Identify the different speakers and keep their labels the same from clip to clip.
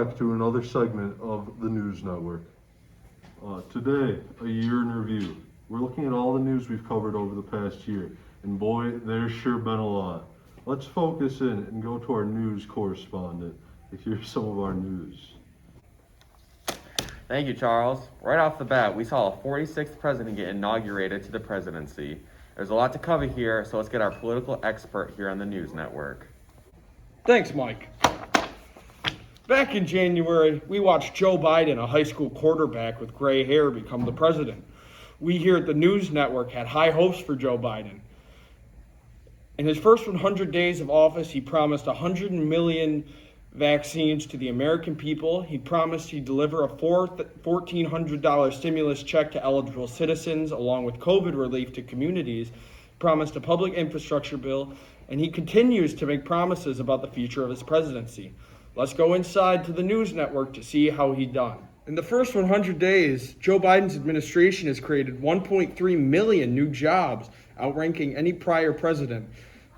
Speaker 1: back to another segment of the News Network. Today, a year in review. We're looking at all the news we've covered over the past year, and boy, there's sure been a lot. Let's focus in and go to our news correspondent to hear some of our news.
Speaker 2: Thank you, Charles. Right off the bat, we saw a 46th president get inaugurated to the presidency. There's a lot to cover here, so let's get our political expert here on the News Network.
Speaker 3: Thanks, Mike. Back in January, we watched Joe Biden, a high school quarterback with gray hair, become the president. We here at the News Network had high hopes for Joe Biden. In his first 100 days of office, he promised 100 million vaccines to the American people. He promised he'd deliver a $1,400 stimulus check to eligible citizens, along with COVID relief to communities, promised a public infrastructure bill, and he continues to make promises about the future of his presidency. Let's go inside to the News Network to see how he done. In the first 100 days, Joe Biden's administration has created 1.3 million new jobs, outranking any prior president.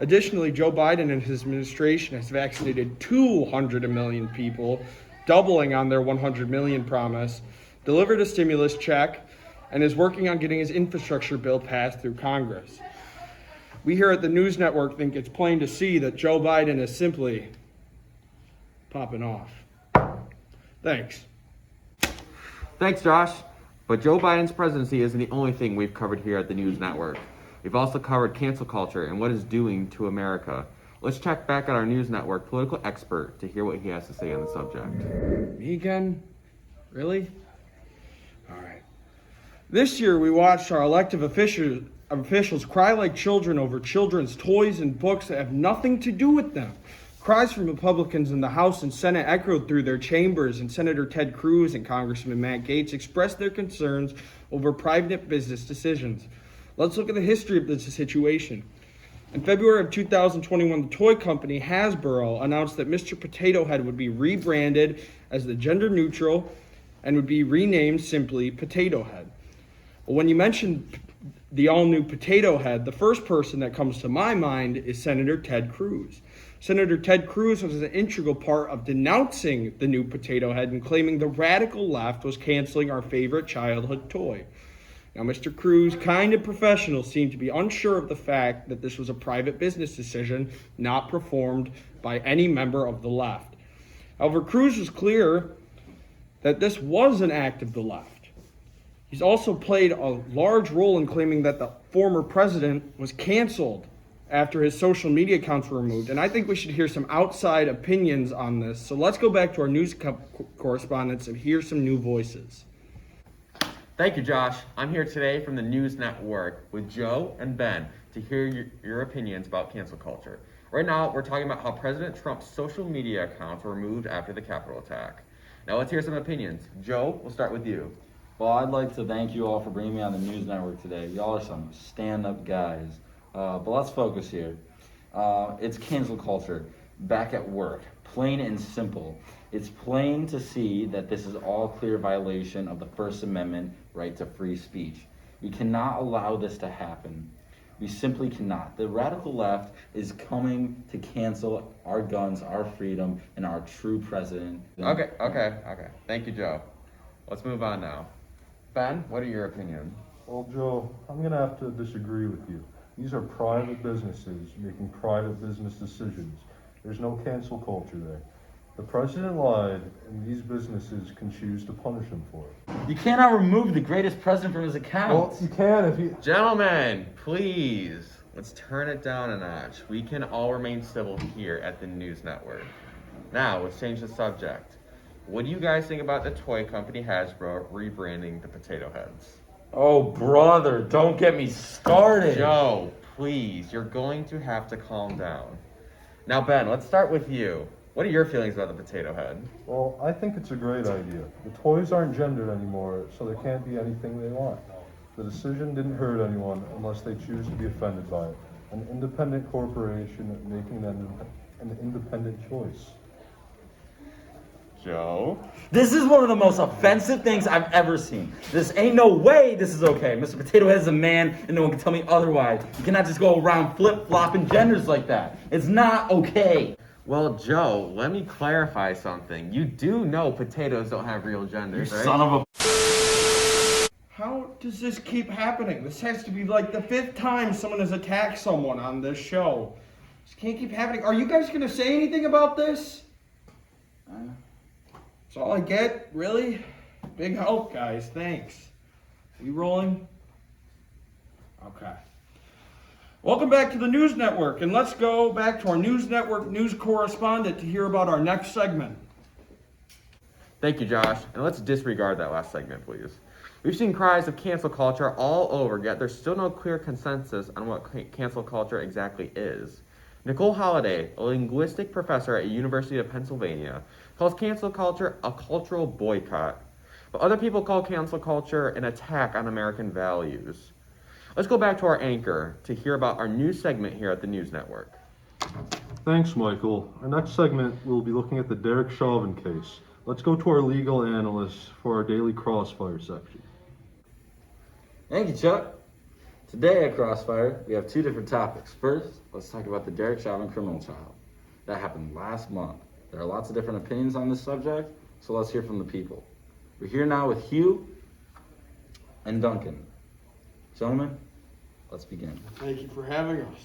Speaker 3: Additionally, Joe Biden and his administration has vaccinated 200 million people, doubling on their 100 million promise, delivered a stimulus check, and is working on getting his infrastructure bill passed through Congress. We here at the News Network think it's plain to see that Joe Biden is simply popping off. Thanks.
Speaker 2: Thanks, Josh. But Joe Biden's presidency isn't the only thing we've covered here at the News Network. We've also covered cancel culture and what it's doing to America. Let's check back at our News Network political expert to hear what he has to say on the subject.
Speaker 3: Me again? Really? All right. This year we watched our elected officials cry like children over children's toys and books that have nothing to do with them. Cries from Republicans in the House and Senate echoed through their chambers, and Senator Ted Cruz and Congressman Matt Gaetz expressed their concerns over private business decisions. Let's look at the history of this situation. In February of 2021, the toy company Hasbro announced that Mr. Potato Head would be rebranded as the gender neutral and would be renamed simply Potato Head. Well, when you mention the all-new Potato Head, the first person that comes to my mind is Senator Ted Cruz. Senator Ted Cruz was an integral part of denouncing the new Potato Head and claiming the radical left was canceling our favorite childhood toy. Now, Mr. Cruz, kind and professional, seemed to be unsure of the fact that this was a private business decision not performed by any member of the left. However, Cruz was clear that this was an act of the left. He's also played a large role in claiming that the former president was canceled after his social media accounts were removed. And I think we should hear some outside opinions on this. So let's go back to our news correspondents and hear some new voices.
Speaker 2: Thank you, Josh. I'm here today from the News Network with Joe and Ben to hear your opinions about cancel culture. Right now, we're talking about how President Trump's social media accounts were removed after the Capitol attack. Now let's hear some opinions. Joe, we'll start with you.
Speaker 4: Well, I'd like to thank you all for bringing me on the News Network today. Y'all are some stand-up guys. But let's focus here. It's cancel culture, back at work, plain and simple. It's plain to see that this is all clear violation of the First Amendment right to free speech. We cannot allow this to happen. We simply cannot. The radical left is coming to cancel our guns, our freedom, and our true president.
Speaker 2: Okay. Thank you, Joe. Let's move on now. Ben, what are your opinions?
Speaker 1: Well, Joe, I'm going to have to disagree with you. These are private businesses making private business decisions. There's no cancel culture there. The president lied, and these businesses can choose to punish him for it.
Speaker 4: You cannot remove the greatest president from his account.
Speaker 1: Well, you can if you...
Speaker 2: Gentlemen, please, let's turn it down a notch. We can all remain civil here at the News Network. Now, let's change the subject. What do you guys think about the toy company Hasbro rebranding the Potato Heads?
Speaker 4: Oh, brother, don't get me started.
Speaker 2: Joe, please, you're going to have to calm down. Now, Ben, let's start with you. What are your feelings about the Potato Head?
Speaker 1: Well, I think it's a great idea. The toys aren't gendered anymore, so they can't be anything they want. The decision didn't hurt anyone unless they choose to be offended by it. An independent corporation making an independent choice.
Speaker 2: Joe?
Speaker 4: This is one of the most offensive things I've ever seen. This ain't no way this is okay. Mr. Potato Head is a man, and no one can tell me otherwise. You cannot just go around flip-flopping genders like that. It's not okay.
Speaker 2: Well, Joe, let me clarify something. You do know potatoes don't have real genders, right?
Speaker 4: Son of a.
Speaker 3: How does this keep happening? This has to be like the 5th time someone has attacked someone on this show. This can't keep happening. Are you guys gonna say anything about this? That's all I get, really? Big help, guys. Thanks. You rolling? Okay. Welcome back to the News Network, and let's go back to our News Network news correspondent to hear about our next segment.
Speaker 2: Thank you, Josh. And let's disregard that last segment, please. We've seen cries of cancel culture all over, yet there's still no clear consensus on what cancel culture exactly is. Nicole Holliday, a linguistic professor at University of Pennsylvania, calls cancel culture a cultural boycott, but other people call cancel culture an attack on American values. Let's go back to our anchor to hear about our new segment here at the News Network.
Speaker 1: Thanks, Michael. Our next segment, we'll be looking at the Derek Chauvin case. Let's go to our legal analyst for our daily crossfire section.
Speaker 4: Thank you, Chuck. Today at Crossfire, we have 2 different topics. First, let's talk about the Derek Chauvin criminal trial. That happened last month. There are lots of different opinions on this subject, so let's hear from the people. We're here now with Hugh and Duncan. Gentlemen, let's begin.
Speaker 3: Thank you for having us.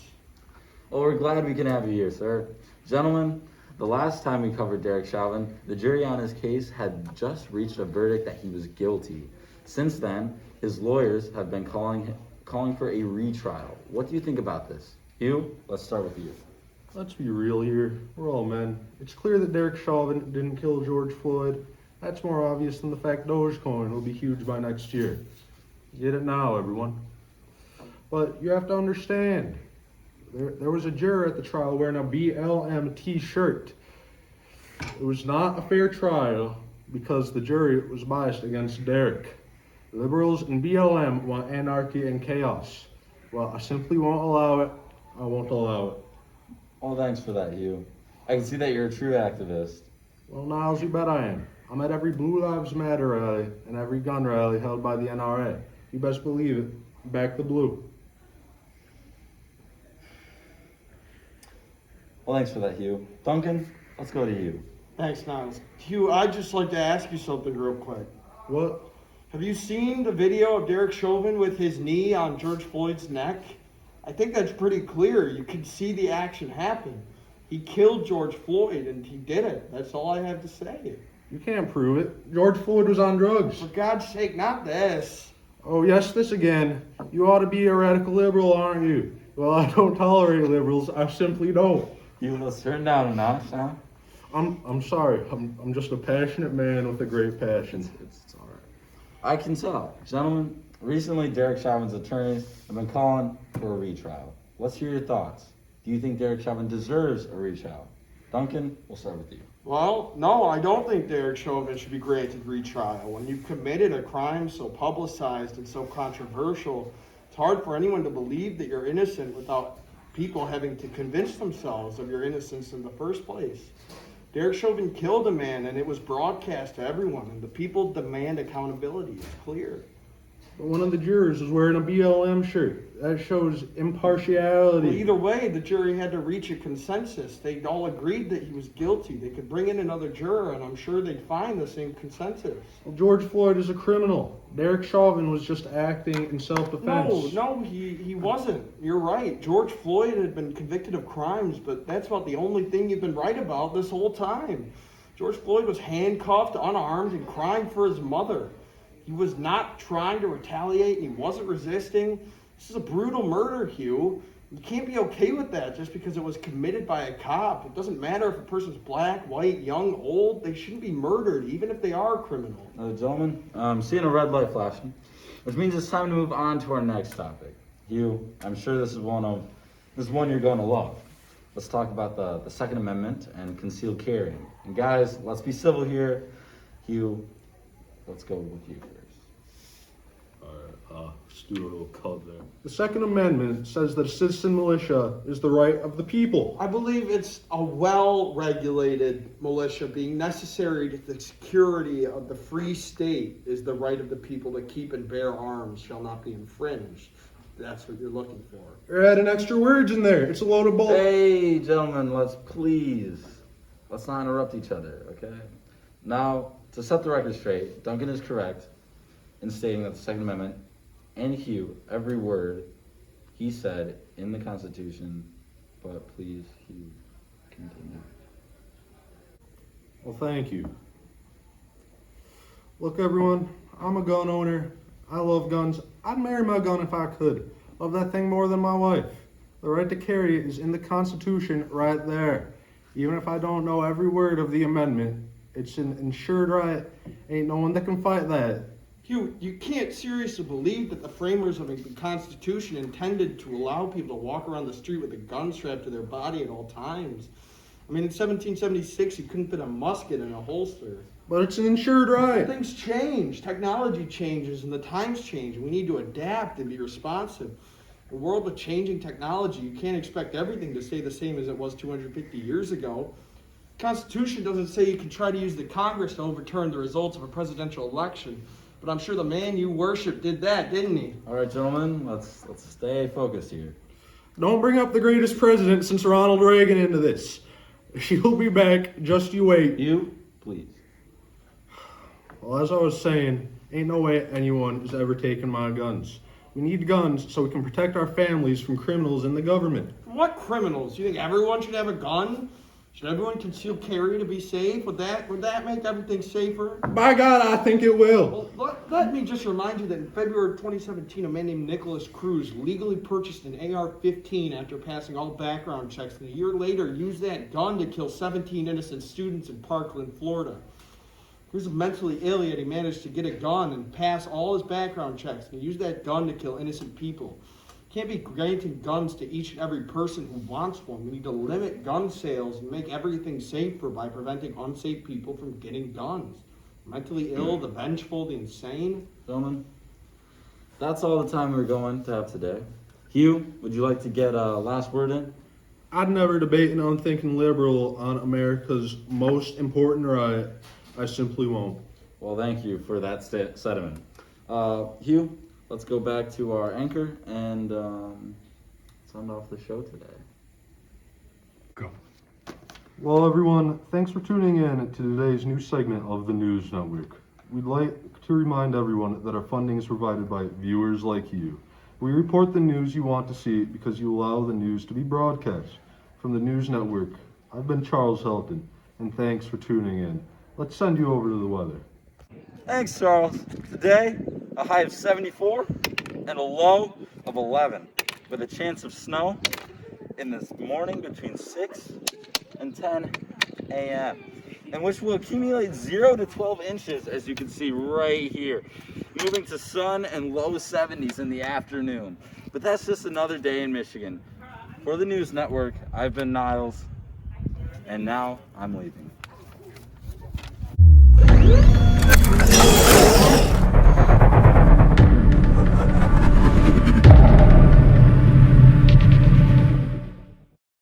Speaker 4: Well, we're glad we can have you here, sir. Gentlemen, the last time we covered Derek Chauvin, the jury on his case had just reached a verdict that he was guilty. Since then, his lawyers have been calling for a retrial. What do you think about this? Hugh, let's start with you.
Speaker 1: Let's be real here. We're all men. It's clear that Derek Chauvin didn't kill George Floyd. That's more obvious than the fact Dogecoin will be huge by next year. Get it now, everyone. But you have to understand, there was a juror at the trial wearing a BLM t-shirt. It was not a fair trial because the jury was biased against Derek. Liberals and BLM want anarchy and chaos. Well, I simply won't allow it. I won't allow it.
Speaker 4: Well, thanks for that, Hugh. I can see that you're a true activist.
Speaker 1: Well, Niles, you bet I am. I'm at every Blue Lives Matter rally and every gun rally held by the NRA. You best believe it. Back the blue.
Speaker 4: Well, thanks for that, Hugh. Duncan, let's go to you.
Speaker 3: Thanks, Niles. Hugh, I'd just like to ask you something real quick.
Speaker 1: What?
Speaker 3: Have you seen the video of Derek Chauvin with his knee on George Floyd's neck? I think that's pretty clear. You can see the action happen. He killed George Floyd, and he did it. That's all I have to say.
Speaker 1: You can't prove it. George Floyd was on drugs.
Speaker 3: For God's sake, not this.
Speaker 1: Oh, yes, this again. You ought to be a radical liberal, aren't you? Well, I don't tolerate liberals. I simply don't.
Speaker 4: Hugh, let's turn down a notch now.
Speaker 1: I'm sorry. I'm just a passionate man with a great passion.
Speaker 4: It's all right. I can tell. Gentlemen, recently Derek Chauvin's attorneys have been calling for a retrial. Let's hear your thoughts. Do you think Derek Chauvin deserves a retrial? Duncan, we'll start with you.
Speaker 3: Well, no, I don't think Derek Chauvin should be granted retrial. When you've committed a crime so publicized and so controversial, it's hard for anyone to believe that you're innocent without people having to convince themselves of your innocence in the first place. Derek Chauvin killed a man, and it was broadcast to everyone, and the people demand accountability. It's clear.
Speaker 1: But one of the jurors was wearing a BLM shirt. That shows impartiality.
Speaker 3: Well, either way, the jury had to reach a consensus. They all agreed that he was guilty. They could bring in another juror, and I'm sure they'd find the same consensus.
Speaker 1: Well, George Floyd is a criminal. Derek Chauvin was just acting in self-defense.
Speaker 3: No, he wasn't. You're right. George Floyd had been convicted of crimes, but that's about the only thing you've been right about this whole time. George Floyd was handcuffed, unarmed, and crying for his mother. He was not trying to retaliate, and he wasn't resisting. This is a brutal murder, Hugh. You can't be okay with that just because it was committed by a cop. It doesn't matter if a person's black, white, young, old. They shouldn't be murdered, even if they are a criminal.
Speaker 4: Gentlemen, I'm seeing a red light flashing, which means it's time to move on to our next topic. Hugh, I'm sure this is one you're going to love. Let's talk about the Second Amendment and concealed carrying. And guys, let's be civil here. Hugh, let's go with you first.
Speaker 1: Let's do a little cut there. The Second Amendment says that a citizen militia is the right of the people.
Speaker 3: I believe it's a well-regulated militia being necessary to the security of the free state is the right of the people to keep and bear arms shall not be infringed. That's what you're looking for.
Speaker 1: You're adding extra words in there. It's a load of bull.
Speaker 4: Hey, gentlemen, let's please Let's not interrupt each other, okay? Now, to set the record straight, Duncan is correct in stating that the Second Amendment and Hugh, every word he said in the Constitution, but please, Hugh, continue.
Speaker 1: Well, thank you. Look, everyone, I'm a gun owner. I love guns. I'd marry my gun if I could. Love that thing more than my wife. The right to carry it is in the Constitution right there. Even if I don't know every word of the amendment, it's an ensured right. Ain't no one that can fight that.
Speaker 3: Hugh, you can't seriously believe that the framers of the Constitution intended to allow people to walk around the street with a gun strapped to their body at all times. I mean, in 1776, you couldn't fit a musket in a holster.
Speaker 1: But it's an insured right.
Speaker 3: Things change, technology changes, and the times change, and we need to adapt and be responsive. In a world with changing technology, you can't expect everything to stay the same as it was 250 years ago. The Constitution doesn't say you can try to use the Congress to overturn the results of a presidential election, but I'm sure the man you worship did that, didn't he?
Speaker 4: All right, gentlemen, let's stay focused here.
Speaker 1: Don't bring up the greatest president since Ronald Reagan into this. She'll be back, just you wait.
Speaker 4: Hugh, please.
Speaker 1: Well, as I was saying, ain't no way anyone has ever taken my guns. We need guns so we can protect our families from criminals in the government.
Speaker 3: What criminals? You think everyone should have a gun? Should everyone conceal carry to be safe? Would that make everything safer?
Speaker 1: By God, I think it will.
Speaker 3: Well, let me just remind you that in February 2017, a man named Nicholas Cruz legally purchased an AR-15 after passing all background checks, and a year later used that gun to kill 17 innocent students in Parkland, Florida. Cruz was mentally ill, yet he managed to get a gun and pass all his background checks, and he used that gun to kill innocent people. Can't be granting guns to each and every person who wants one. We need to limit gun sales and make everything safer by preventing unsafe people from getting guns. Mentally ill, the vengeful, the insane.
Speaker 4: Gentlemen, that's all the time we're going to have today. Hugh, would you like to get a last word in?
Speaker 1: I'd never debate an unthinking liberal on America's most important right. I simply won't.
Speaker 4: Well, thank you for that sentiment. Hugh, let's go back to our anchor and send off the show today.
Speaker 1: Go. Well, everyone, thanks for tuning in to today's new segment of the News Network. We'd like to remind everyone that our funding is provided by viewers like you. We report the news you want to see because you allow the news to be broadcast. From the News Network, I've been Charles Helton, and thanks for tuning in. Let's send you over to the weather.
Speaker 4: Thanks, Charles. Today, a high of 74 and a low of 11, with a chance of snow in this morning between 6 and 10 a.m., and which will accumulate 0 to 12 inches, as you can see right here, moving to sun and low 70s in the afternoon. But that's just another day in Michigan. For the News Network, I've been Niles, and now I'm leaving.